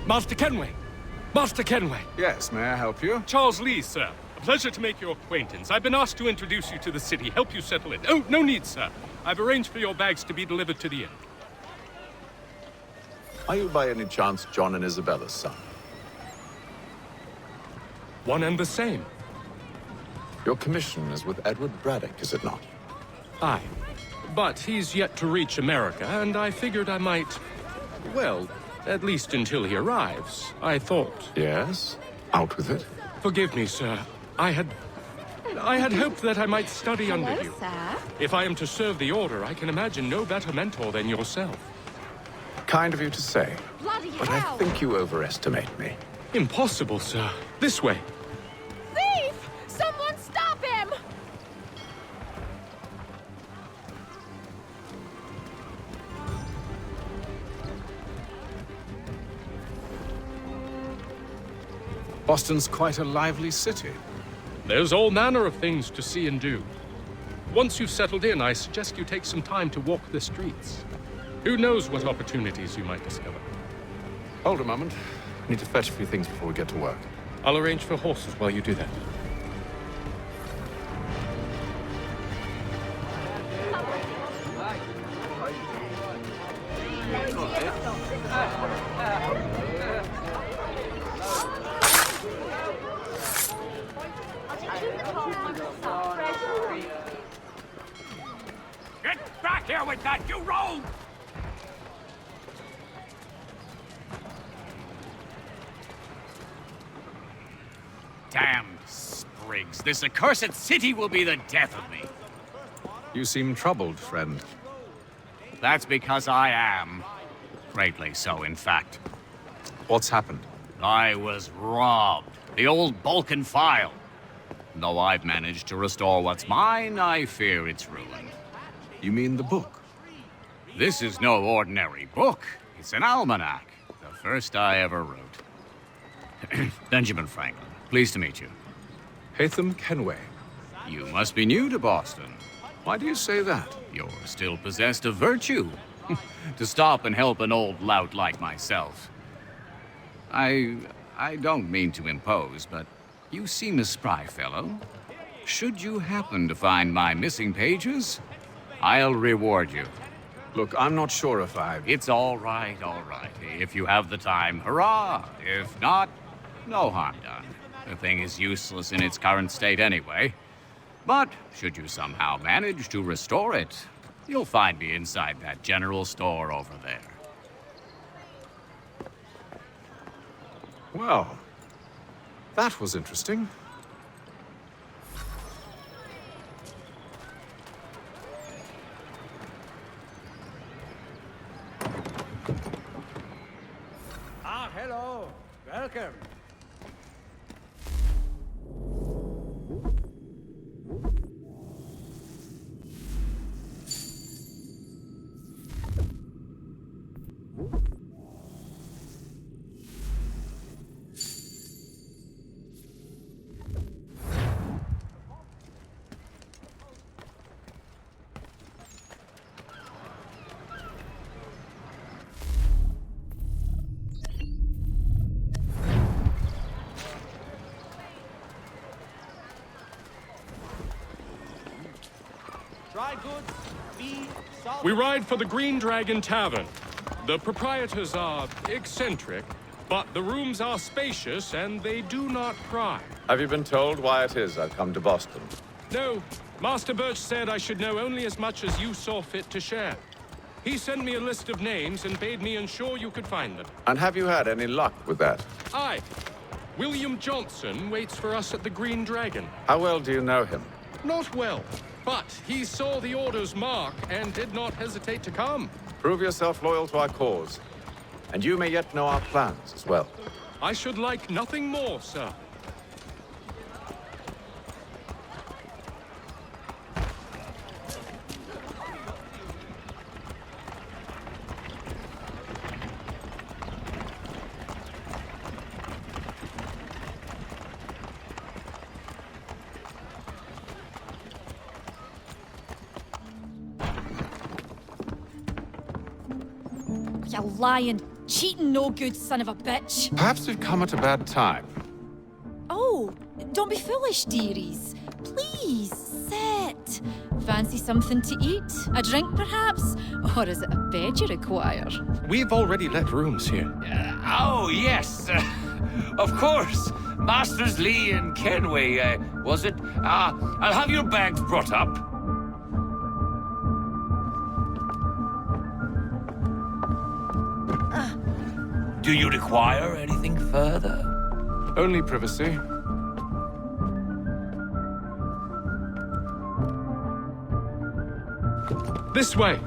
Master Kenway! Master Kenway! Yes, may I help you? Charles Lee, sir. A pleasure to make your acquaintance. I've been asked to introduce you to the city, help you settle in. Oh, no need, sir. I've arranged for your bags to be delivered to the inn. Are you by any chance John and Isabella's son? One and the same. Your commission is with Edward Braddock, is it not? Aye. But he's yet to reach America, and I figured I might... Well, at least until he arrives, I thought. Yes? Out with it. Forgive me, sir. I had hoped that I might study under you. Sir. If I am to serve the Order, I can imagine no better mentor than yourself. Kind of you to say. Bloody But hell! I think you overestimate me. Impossible, sir. This way. Thief! Someone stop him! Boston's quite a lively city. There's all manner of things to see and do. Once you've settled in, I suggest you take some time to walk the streets. Who knows what opportunities you might discover. Hold a moment. I need to fetch a few things before we get to work. I'll arrange for horses while you do that. Get back here with that, you rogue! Damn sprigs, this accursed city will be the death of me. You seem troubled, friend. That's because I am. Greatly so, in fact. What's happened? I was robbed. The old Balkan file. Though I've managed to restore what's mine, I fear it's ruined. You mean the book? This is no ordinary book. It's an almanac. The first I ever wrote. Benjamin Franklin, pleased to meet you. Halson Kenway. You must be new to Boston. Why do you say that? You're still possessed of virtue. To stop and help an old lout like myself. I don't mean to impose, but you seem a spry fellow. Should you happen to find my missing pages, I'll reward you. Look, I'm not sure if I've... It's all right, all right. If you have the time, hurrah! If not, no harm done. The thing is useless in its current state anyway. But should you somehow manage to restore it, you'll find me inside that general store over there. Well, that was interesting. Ah, hello. Welcome. Dry goods, feed, salt. We ride for the Green Dragon Tavern. The proprietors are eccentric, but the rooms are spacious and they do not pry. Have you been told why it is I've come to Boston? No, Master Birch said I should know only as much as you saw fit to share. He sent me a list of names and bade me ensure you could find them. And have you had any luck with that? Aye. William Johnson waits for us at the Green Dragon. How well do you know him? Not well, but he saw the Order's mark and did not hesitate to come. Prove yourself loyal to our cause. And you may yet know our plans as well. I should like nothing more, sir. You lying cheating no good son of a bitch. Perhaps we've come at a bad time. Oh, don't be foolish, dearies. Please, sit. Fancy something to eat? A drink, perhaps? Or is it a bed you require? We've already let rooms here. Oh, yes. Of course. Masters Lee and Kenway, was it? I'll have your bags brought up. Do you require anything further? Only privacy. This way.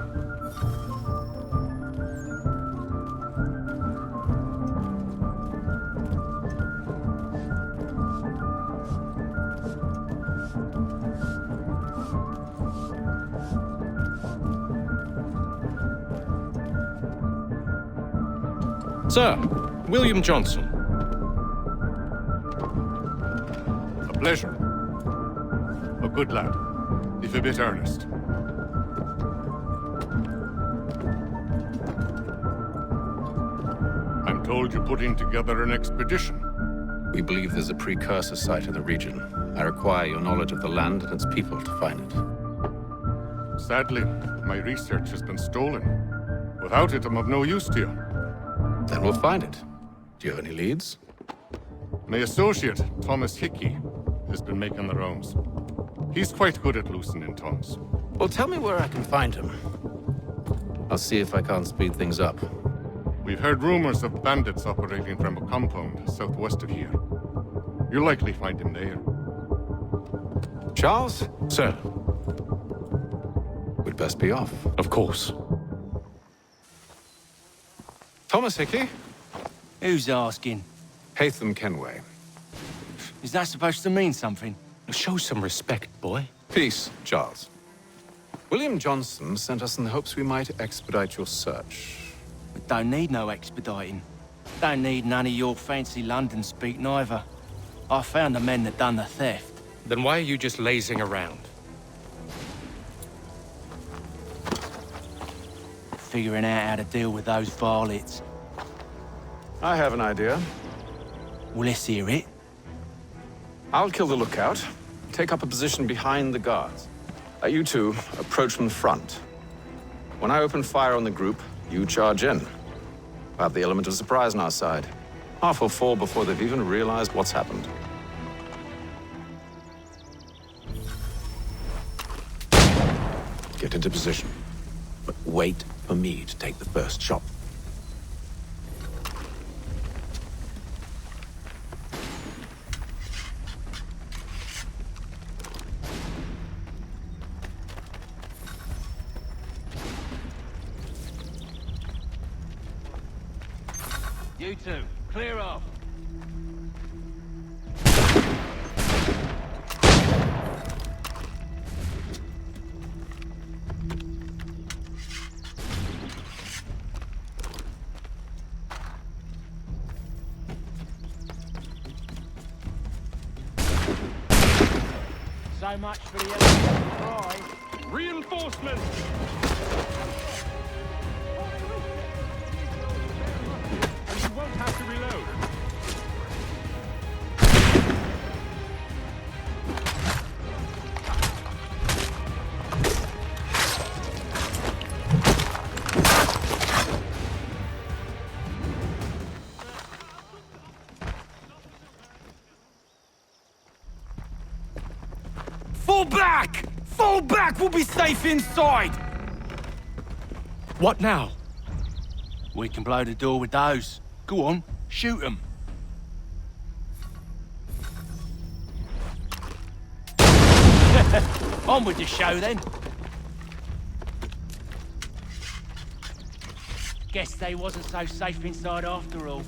Sir, William Johnson. A pleasure. A good lad, if a bit earnest. I'm told you're putting together an expedition. We believe there's a precursor site in the region. I require your knowledge of the land and its people to find it. Sadly, my research has been stolen. Without it, I'm of no use to you. Then we'll find it. Do you have any leads? My associate, Thomas Hickey, has been making the rounds. He's quite good at loosening tongues. Well, tell me where I can find him. I'll see if I can't speed things up. We've heard rumors of bandits operating from a compound southwest of here. You'll likely find him there. Charles? Sir, We'd best be off. of course. Thomas Hickey? Who's asking? Halson Kenway. Is that supposed to mean something? Show some respect, boy. Peace, Charles. William Johnson sent us in the hopes we might expedite your search. We don't need no expediting. Don't need none of your fancy London speak neither. I found the men that done the theft. Then why are you just lazing around? Figuring out how to deal with those varlets. I have an idea. Well, let's hear it. I'll kill the lookout, take up a position behind the guards. You two approach from the front. When I open fire on the group, you charge in. We'll have the element of surprise on our side. Half will fall before they've even realized what's happened. Get into position, but wait for me to take the first shot. You two, clear off. So much for the surprise. Reinforcements! And you won't have to reload. Fall back! Fall back! We'll be safe inside! What now? We can blow the door with those. Go on, shoot them. On with the show, then. Guess they wasn't so safe inside after all.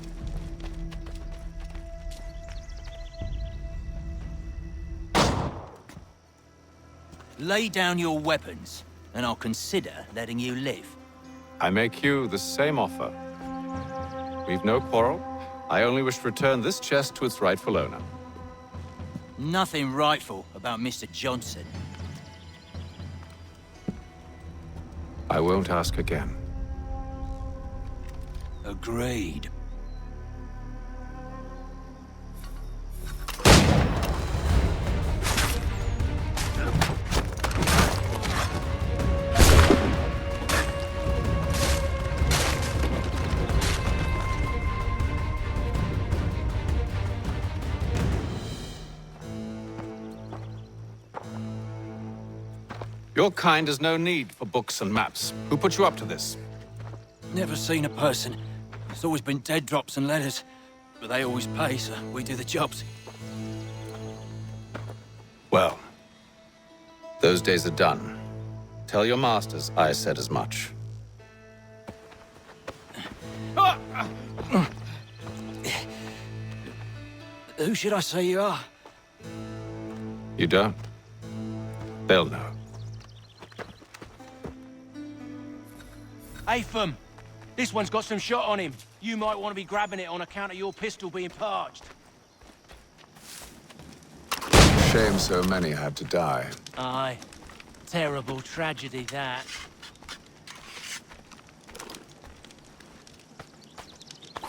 Lay down your weapons, and I'll consider letting you live. I make you the same offer. We've no quarrel. I only wish to return this chest to its rightful owner. Nothing rightful about Mr. Johnson. I won't ask again. Agreed. Your kind has no need for books and maps. Who put you up to this? Never seen a person. It's always been dead drops and letters. But they always pay, so we do the jobs. Well, those days are done. Tell your masters I said as much. Who should I say you are? You don't? They'll know. Atham, this one's got some shot on him. You might want to be grabbing it on account of your pistol being parched. Shame so many had to die. Aye. Terrible tragedy, that.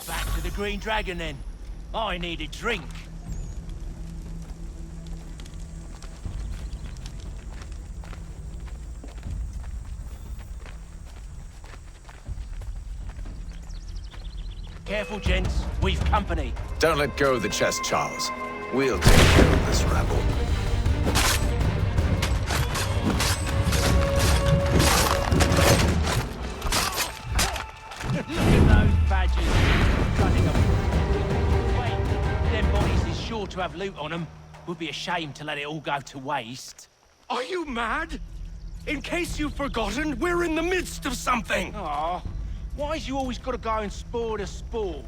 Back to the Green Dragon, then. I need a drink. Careful, gents. We've company. Don't let go of the chest, Charles. We'll take care of this rabble. Look at those badgers. Running them. Wait, them bodies is sure to have loot on them. Would be a shame to let it all go to waste. Are you mad? In case you've forgotten, we're in the midst of something! Aw, why's you always gotta go and spoil the sport?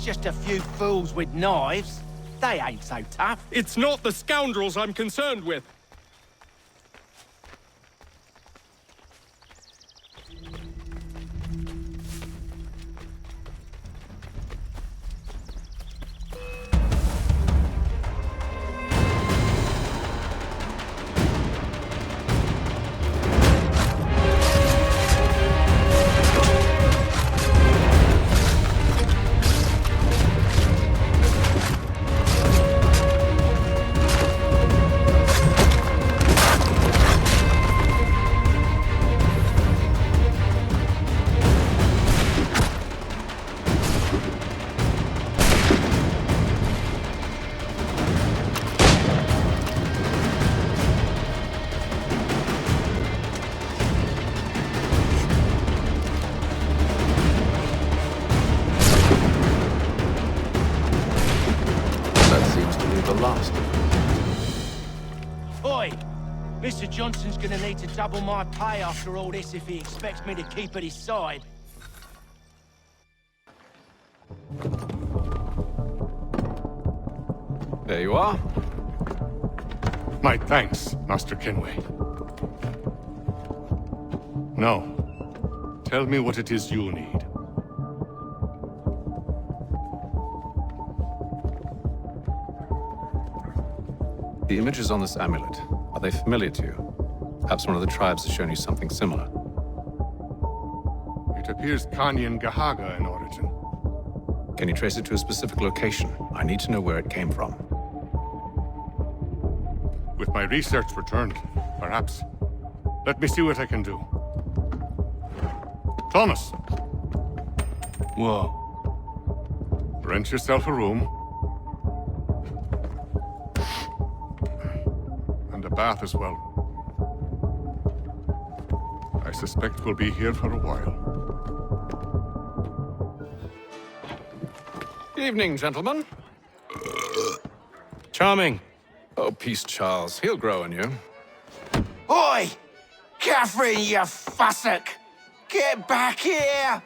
Just a few fools with knives. They ain't so tough. It's not the scoundrels I'm concerned with. Oi! Mr. Johnson's gonna need to double my pay after all this if he expects me to keep at his side. There you are. My thanks, Master Kenway. Now, tell me what it is you need. The images on this amulet, are they familiar to you? Perhaps one of the tribes has shown you something similar. It appears Kanyan Gahaga in origin. Can you trace it to a specific location? I need to know where it came from. With my research returned, perhaps. Let me see what I can do. Thomas! What? Rent yourself a room. And a bath as well. I suspect we'll be here for a while. Evening, gentlemen. Charming. Oh, peace, Charles. He'll grow on you. Oi! Catherine, you fussock! Get back here!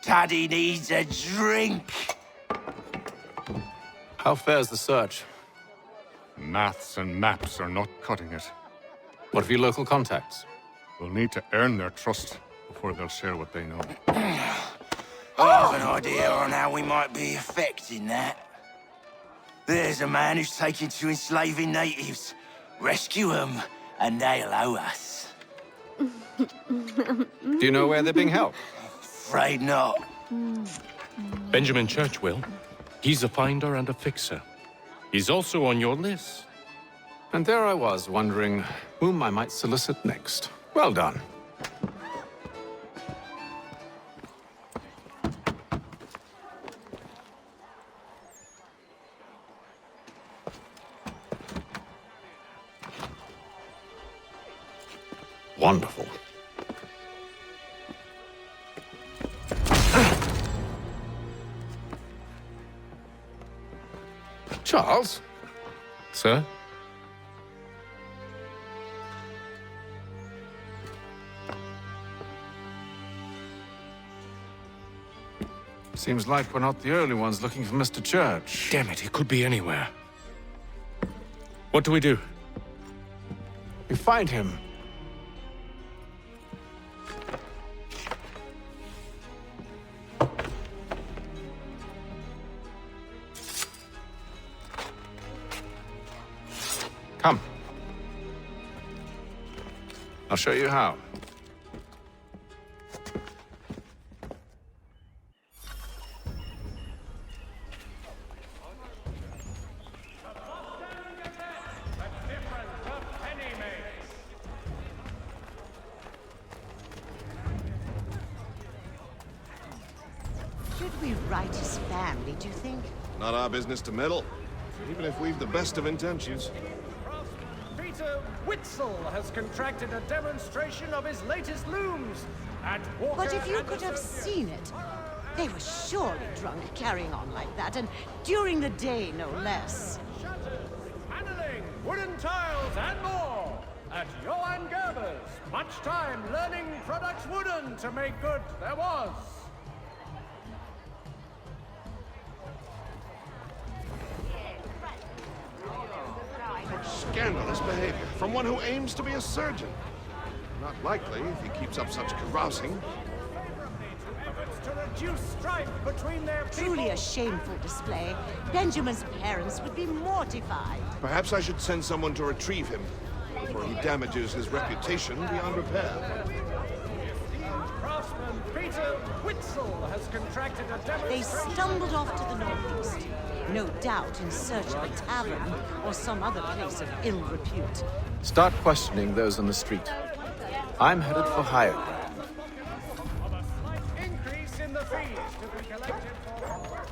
Taddy needs a drink. How fares the search? Maths and maps are not cutting it. What of your local contacts? We'll need to earn their trust before they'll share what they know. I have an idea on how we might be affecting that. There's a man who's taken to enslaving natives. Rescue them, and they'll owe us. Do you know where they're being held? Afraid not. Benjamin Church will. He's a finder and a fixer. He's also on your list. And there I was, wondering whom I might solicit next. Well done. Wonderful. Charles? Sir? Seems like we're not the only ones looking for Mr. Church. Damn it, he could be anywhere. What do we do? We find him. Come. I'll show you how. Should we write his family, do you think? Not our business to meddle, even if we've the best of intentions. Peter Witzel has contracted a demonstration of his latest looms at Walker. But if you and could have Associates. seen it, they were surely drunk carrying on like that, and during the day, no less. Shutters, paneling, wooden tiles, and more at Johann Gerber's. Much time learning products wooden to make good there was. Scandalous behavior from one who aims to be a surgeon. Not likely if he keeps up such carousing. Efforts to reduce strife between their people. Truly a shameful display. Benjamin's parents would be mortified. Perhaps I should send someone to retrieve him before he damages his reputation beyond repair. Craftsman Peter Witzel has contracted a They demonstration. stumbled off to the northeast, no doubt in search of a tavern or some other place of ill repute. Start questioning those on the street. I'm headed for higher ground. Of a slight increase in the fees to be collected for.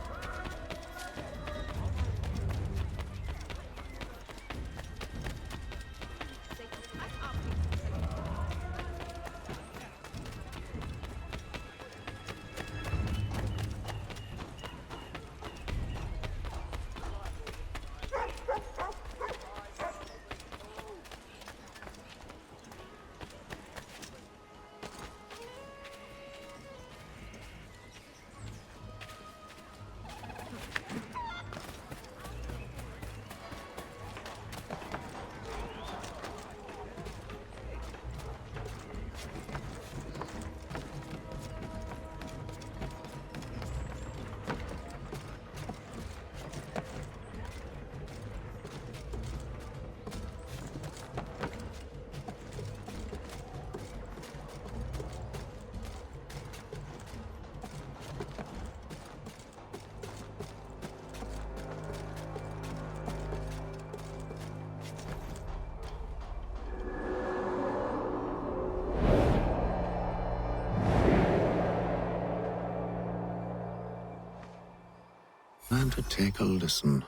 Time to take a listen.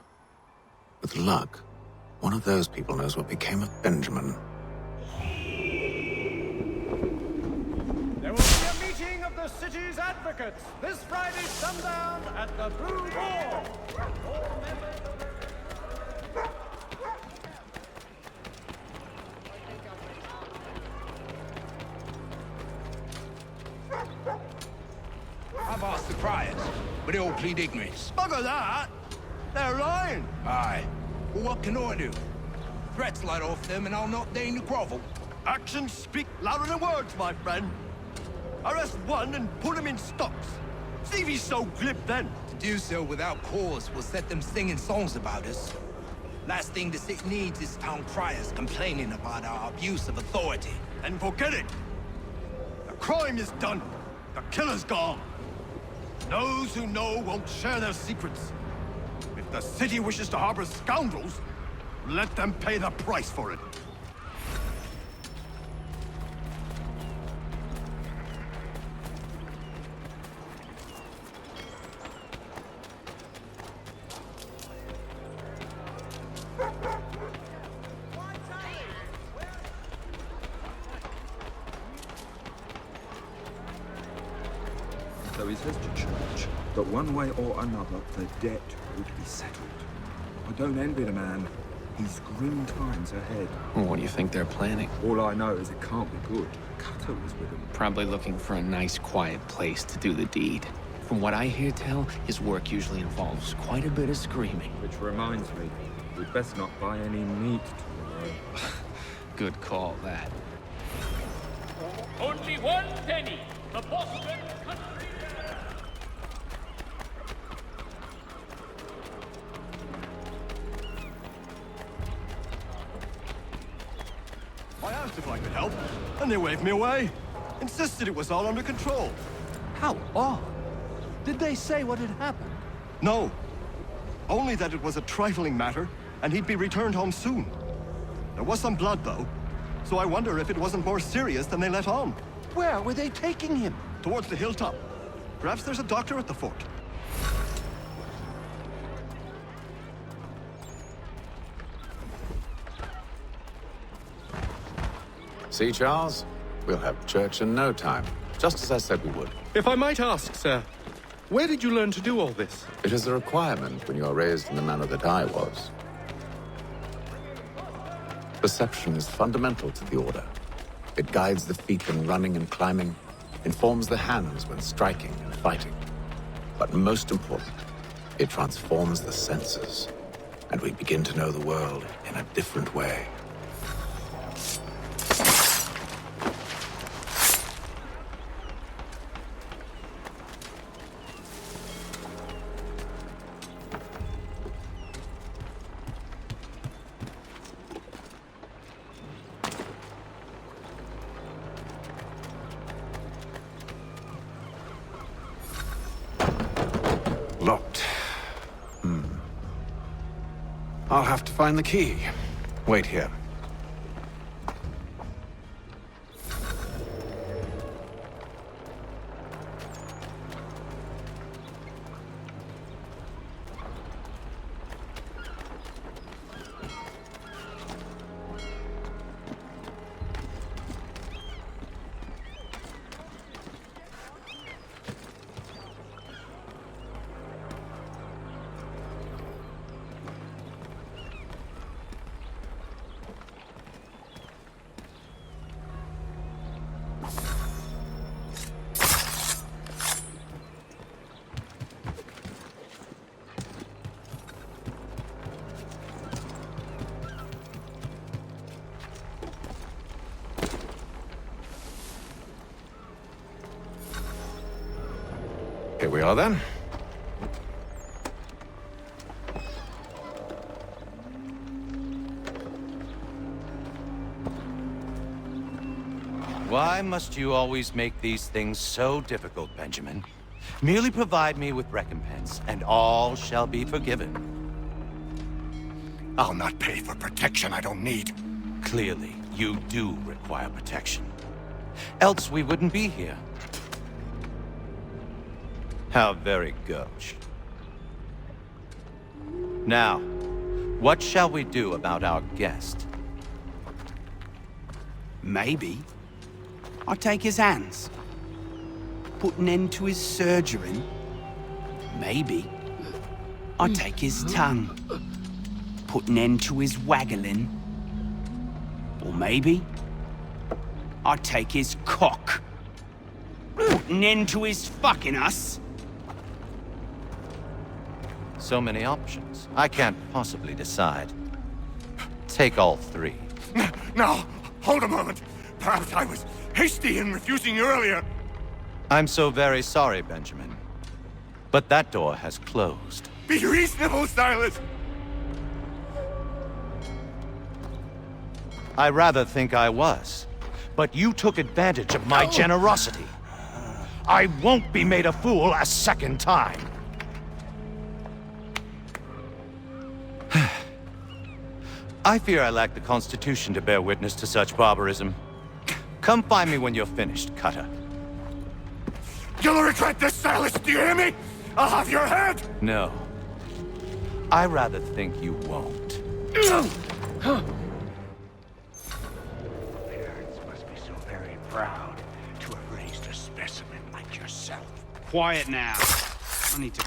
With luck, one of those people knows what became of Benjamin. city's advocates this Friday sundown at the Blue Ball. All members of the... I've asked the criers, but they all plead ignorance. Bugger that! They're lying! Aye. Well, what can I do? Threats light off them and I'll not deign to grovel. Actions speak louder than words, my friend. Arrest one and put him in stocks. See if he's so glib then. To do so without cause will set them singing songs about us. Last thing the city needs is town criers complaining about our abuse of authority. And forget it. The crime is done. The killer's gone. Those who know won't share their secrets. If the city wishes to harbor scoundrels, let them pay the price for it. So he says to Church that one way or another the debt would be settled. I don't envy the man. He's grim times ahead. What do you think they're planning? All I know is it can't be good. Cutter was with him. Probably looking for a nice, quiet place to do the deed. From what I hear tell, his work usually involves quite a bit of screaming. Which reminds me, we'd best not buy any meat tomorrow. Good call, that. Only 1 penny. The Boston Country. I asked if I could help, and they waved me away. Insisted it was all under control. How odd. Did they say what had happened? No. Only that it was a trifling matter, and he'd be returned home soon. There was some blood, though, so I wonder if it wasn't more serious than they let on. Where were they taking him? Towards the hilltop. Perhaps there's a doctor at the fort. See, Charles? We'll have church in no time, just as I said we would. If I might ask, sir, where did you learn to do all this? It is a requirement when you are raised in the manner that I was. Perception is fundamental to the Order. It guides the feet when running and climbing, informs the hands when striking and fighting. But most important, it transforms the senses, and we begin to know the world in a different way. Locked. I'll have to find the key. Wait here. Here we are, then. Why must you always make these things so difficult, Benjamin? Merely provide me with recompense, and all shall be forgiven. I'll not pay for protection I don't need. Clearly, you do require protection. Else we wouldn't be here. How very gauche. Now, what shall we do about our guest? Maybe I'll take his hands. Put an end to his surgery? Maybe. I'd take his tongue. Put an end to his waggling. Or maybe I'd take his cock. Put an end to his fucking us. So many options. I can't possibly decide. Take all three. Now, hold a moment. Perhaps I was hasty in refusing you earlier. I'm so very sorry, Benjamin. But that door has closed. Be reasonable, Silas! I rather think I was. But you took advantage of my generosity. I won't be made a fool a second time. I fear I lack the constitution to bear witness to such barbarism. Come find me when you're finished, Cutter. You'll regret this, Silas, do you hear me? I'll have your head! No. I rather think you won't. Parents must be so very proud to have raised a specimen like yourself. Quiet now. I need to...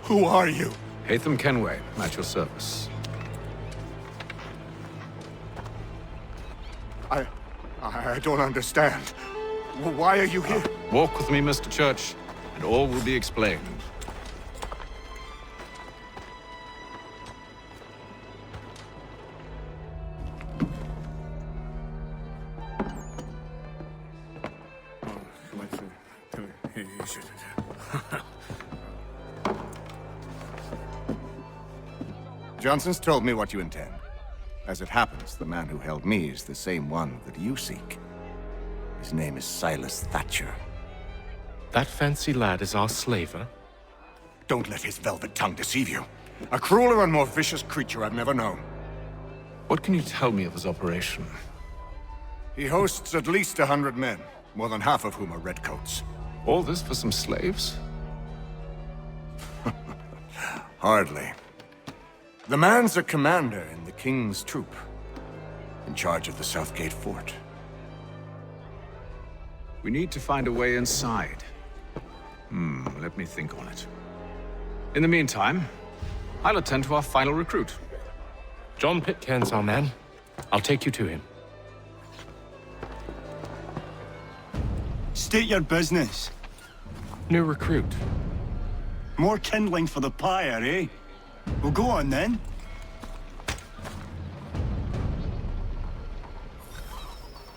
Who are you? Halson Kenway, at your service. I don't understand. Why are you here? Walk with me, Mr. Church, and all will be explained. Johnson's told me what you intend. As it happens, the man who held me is the same one that you seek. His name is Silas Thatcher. That fancy lad is our slaver? Don't let his velvet tongue deceive you. A crueler and more vicious creature I've never known. What can you tell me of his operation? He hosts at least 100 men, more than half of whom are redcoats. All this for some slaves? Hardly. The man's a commander in the King's troop, in charge of the Southgate Fort. We need to find a way inside. Let me think on it. In the meantime, I'll attend to our final recruit. John Pitcairn's our man. I'll take you to him. State your business. New recruit. More kindling for the pyre, eh? Well, go on then.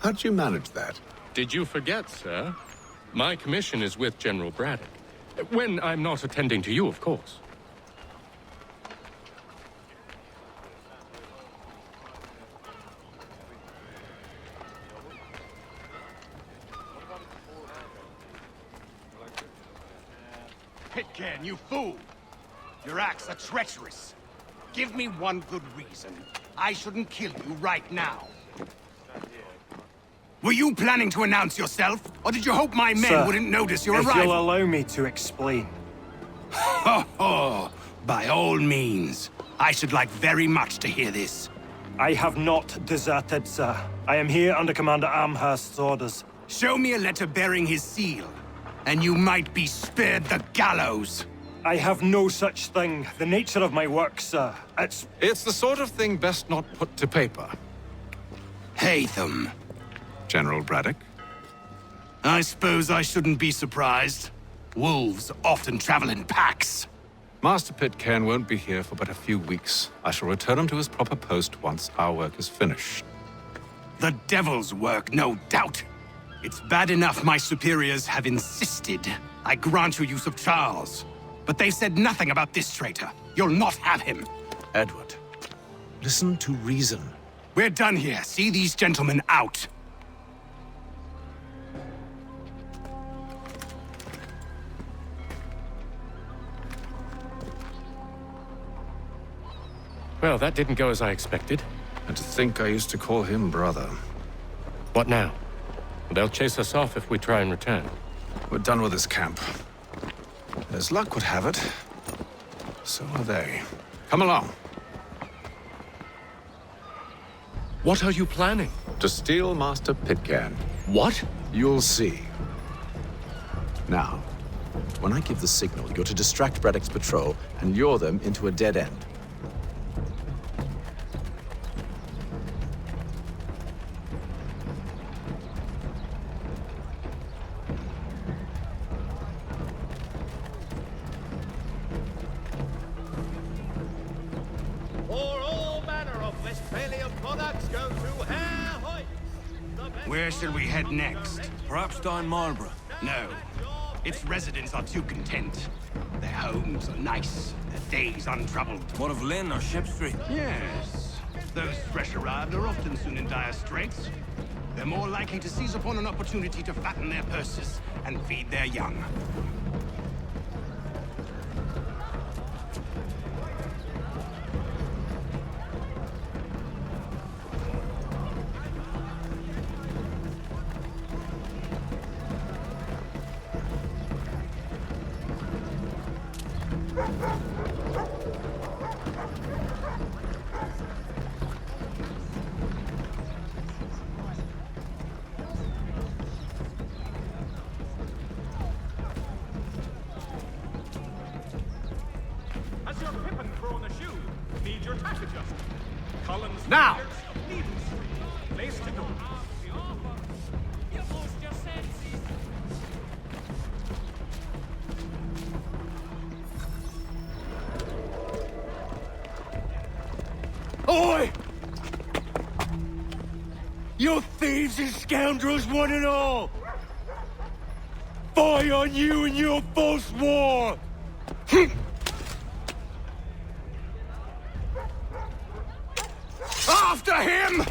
How'd you manage that? Did you forget, sir? My commission is with General Braddock. When I'm not attending to you, of course. Pitcairn, you fool! Your acts are treacherous. Give me one good reason I shouldn't kill you right now. Were you planning to announce yourself, or did you hope my men wouldn't notice your arrival? If you'll allow me to explain. Ho ho! By all means. I should like very much to hear this. I have not deserted, sir. I am here under Commander Amherst's orders. Show me a letter bearing his seal, and you might be spared the gallows. I have no such thing. The nature of my work, sir. It's the sort of thing best not put to paper. Haytham. General Braddock? I suppose I shouldn't be surprised. Wolves often travel in packs. Master Pitcairn won't be here for but a few weeks. I shall return him to his proper post once our work is finished. The devil's work, no doubt. It's bad enough my superiors have insisted I grant you use of Charles. But they said nothing about this traitor. You'll not have him. Edward, listen to reason. We're done here. See these gentlemen out. Well, that didn't go as I expected. And to think I used to call him brother. What now? They'll chase us off if we try and return. We're done with this camp. As luck would have it, so are they. Come along. What are you planning? To steal Master Pitcairn. What? You'll see. Now, when I give the signal, you're to distract Braddock's patrol and lure them into a dead end. Where shall we head next? Perhaps down Marlborough. No. Its residents are too content. Their homes are nice, their days untroubled. What of Lynn or Ship Street? Yes. Those fresh arrived are often soon in dire straits. They're more likely to seize upon an opportunity to fatten their purses and feed their young. Has your pippin thrown a shoe? Need your tack adjusted. Collins Now! Place to go. Oi! You thieves and scoundrels, one and all! Fie on you and your false war! After him!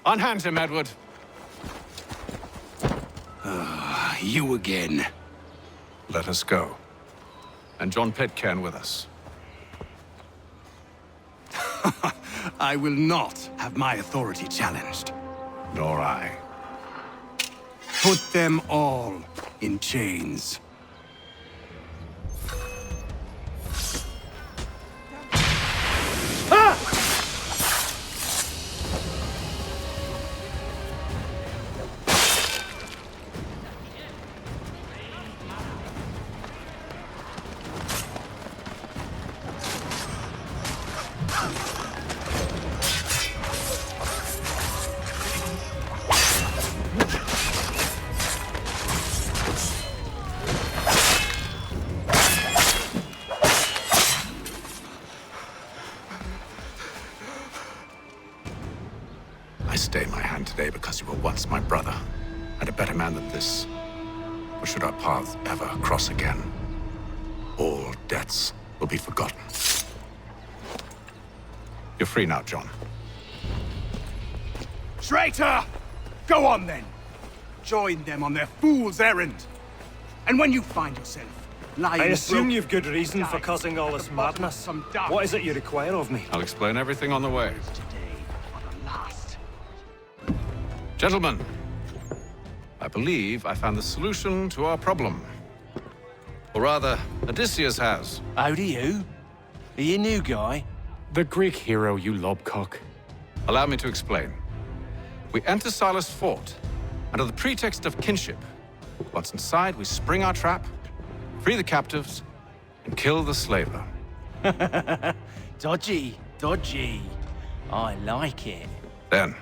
Unhand him, Edward. You again. Let us go. And John Pitcairn with us. I will not have my authority challenged. Nor I. Put them all in chains. Stay my hand today because you were once my brother, and a better man than this. Or should our paths ever cross again, all debts will be forgotten. You're free now, John. Traitor! Go on then! Join them on their fool's errand! And when you find yourself lying... I assume you've good reason for causing all this madness. What is it you require of me? I'll explain everything on the way. Gentlemen, I believe I found the solution to our problem. Or rather, Odysseus has. How do you? Are you a new guy? The Greek hero, you lobcock. Allow me to explain. We enter Silas' fort under the pretext of kinship. Once inside, we spring our trap, free the captives, and kill the slaver. Dodgy, dodgy. I like it. Then,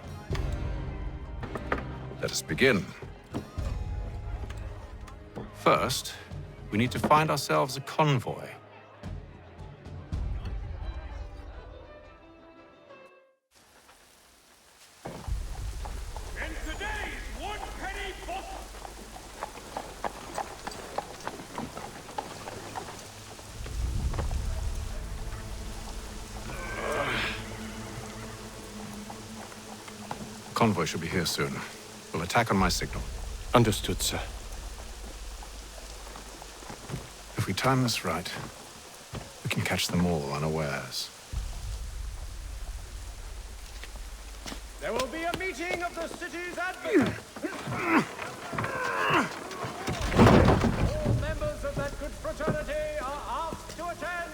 let us begin. First, we need to find ourselves a convoy. And today's one-penny book. Convoy should be here soon. We'll attack on my signal. Understood, sir. If If we time this right, we can catch them all unawares. There will be a meeting of the city's advocates. All members of that good fraternity are asked to attend.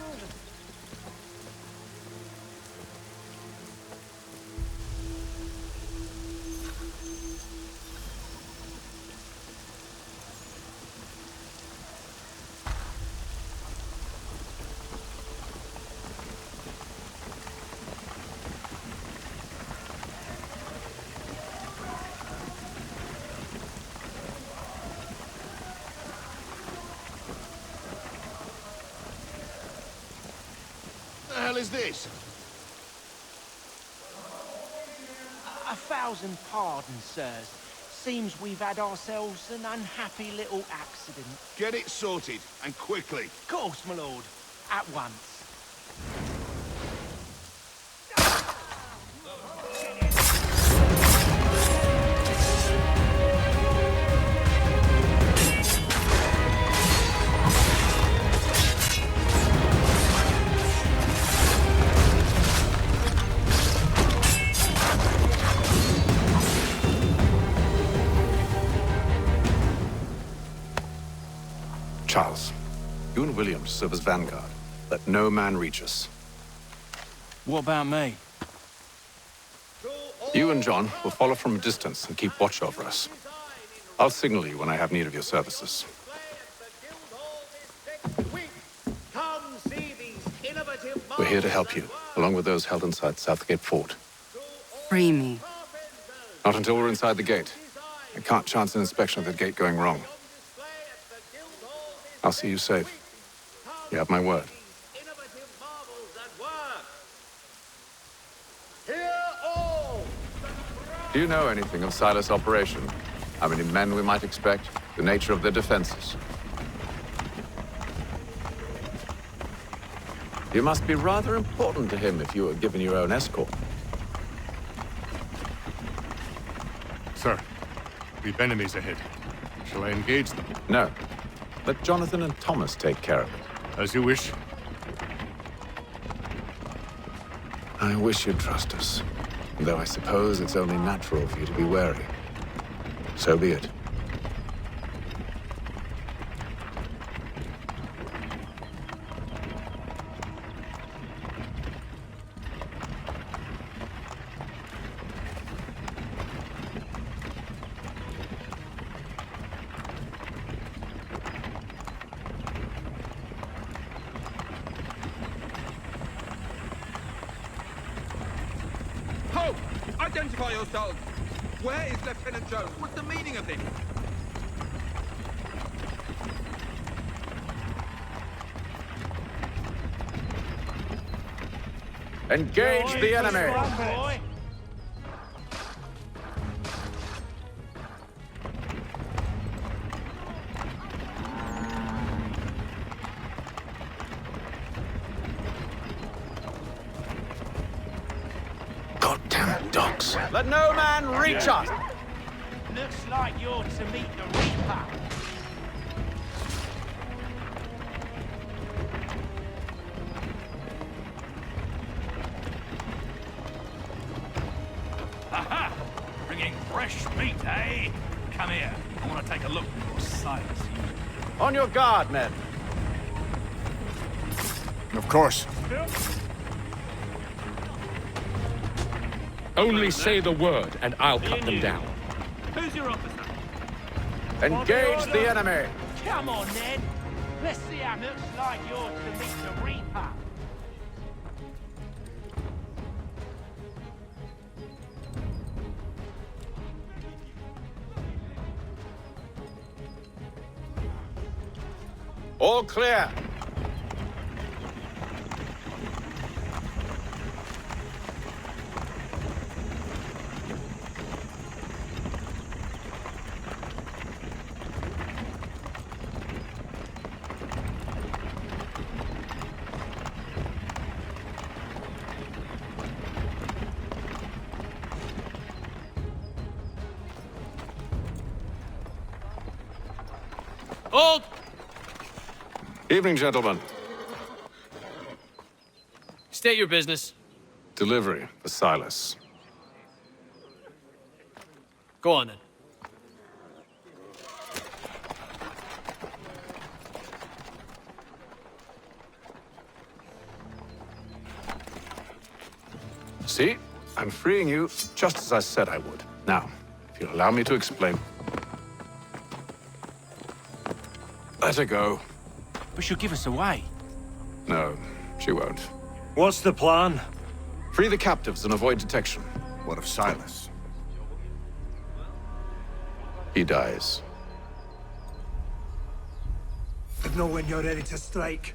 What the hell is this? 1,000 pardons, sirs. Seems we've had ourselves an unhappy little accident. Get it sorted, and quickly. Of course, my lord. At once. Charles, you and William serve as vanguard. Let no man reach us. What about me? You and John will follow from a distance and keep watch over us. I'll signal you when I have need of your services. We're here to help you, along with those held inside Southgate Fort. Free me. Not until we're inside the gate. I can't chance an inspection of the gate going wrong. I'll see you safe. You have my word. Do you know anything of Silas' operation? How many men we might expect? The nature of their defenses? You must be rather important to him if you were given your own escort. Sir, we've enemies ahead. Shall I engage them? No. Let Jonathan and Thomas take care of it. As you wish. I wish you'd trust us. Though I suppose it's only natural for you to be wary. So be it. Ho! Identify yourselves! Where is Lieutenant Jones? What's the meaning of this? Engage the enemy! Goddamn dogs. Let no man reach us! Looks like you're to meet the Reaper. Aha! Bringing fresh meat, eh? Come here. I want to take a look at your Silas. On your guard, men. Of course. Only say the word, and I'll cut them down. Who's your officer? Engage the enemy! Come on, then. Let's see how looks like you're to meet the Reaper. All clear. Halt! Evening, gentlemen. State your business. Delivery for Silas. Go on then. See? I'm freeing you just as I said I would. Now, if you'll allow me to explain. Let her go. But she'll give us away. No, she won't. What's the plan? Free the captives and avoid detection. What of Silas? He dies. I know when you're ready to strike.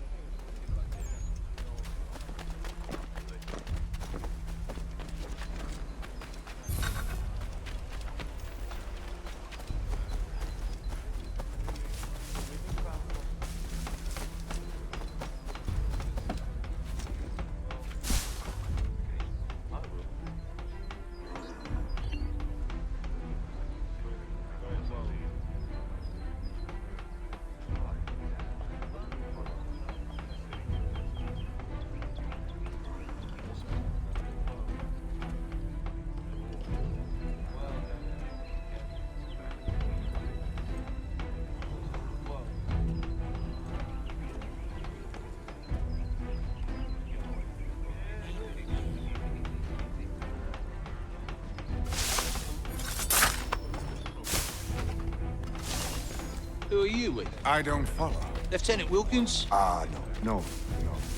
Who are you with? I don't follow. Lieutenant Wilkins? No,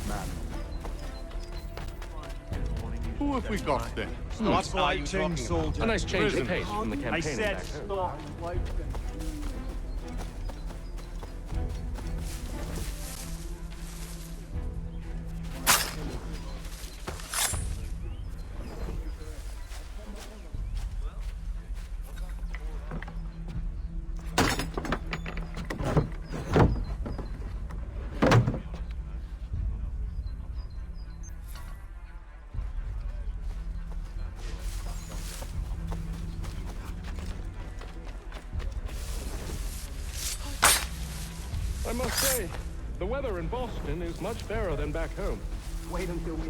man. Who have we got then? That's fighting soldier. A nice change of pace from the campaigning back home. I must say, the weather in Boston is much fairer than back home. Wait until we...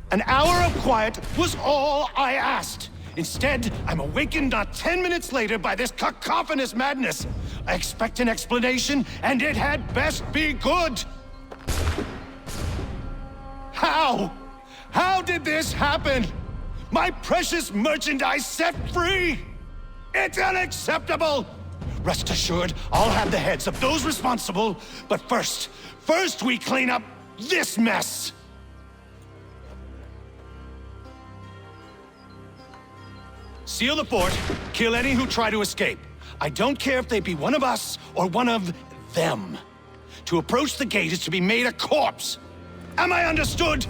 An hour of quiet was all I asked. Instead, I'm awakened not 10 minutes later by this cacophonous madness. I expect an explanation, and it had best be good. How? How did this happen? My precious merchandise set free? It's unacceptable! Rest assured, I'll have the heads of those responsible, but first we clean up this mess! Seal the fort, kill any who try to escape. I don't care if they be one of us or one of them. To approach the gate is to be made a corpse. Am I understood?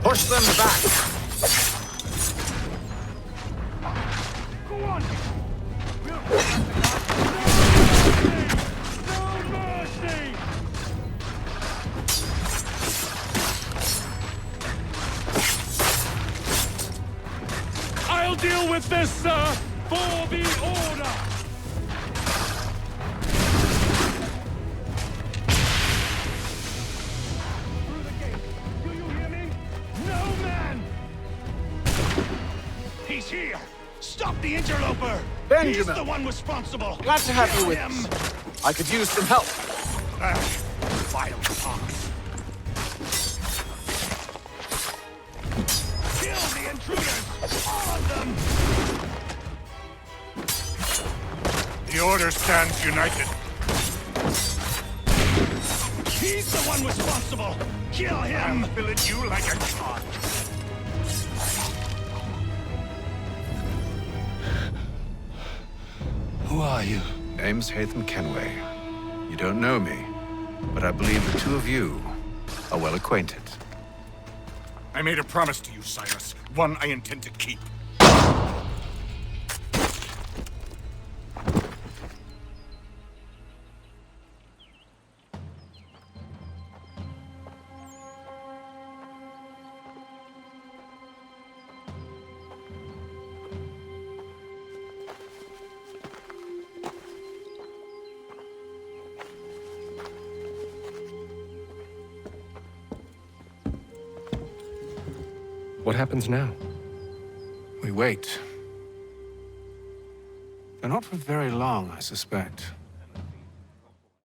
Push them back! Go on! No mercy! I'll deal with this, sir, for the order! Through the gate! Do you hear me? No man! He's here! Stop the interloper! Benjamin! He's the one responsible! Glad to have you Kill with him! us. I could use some help. Vile fox! Kill the intruders! All of them! The Order stands united. He's the one responsible! Kill him! I'll fill at you like a charge. Who are you? Name's Halson Kenway. You don't know me, but I believe the two of you are well acquainted. I made a promise to you, Cyrus. One I intend to keep. What happens now? We wait. But not for very long, I suspect.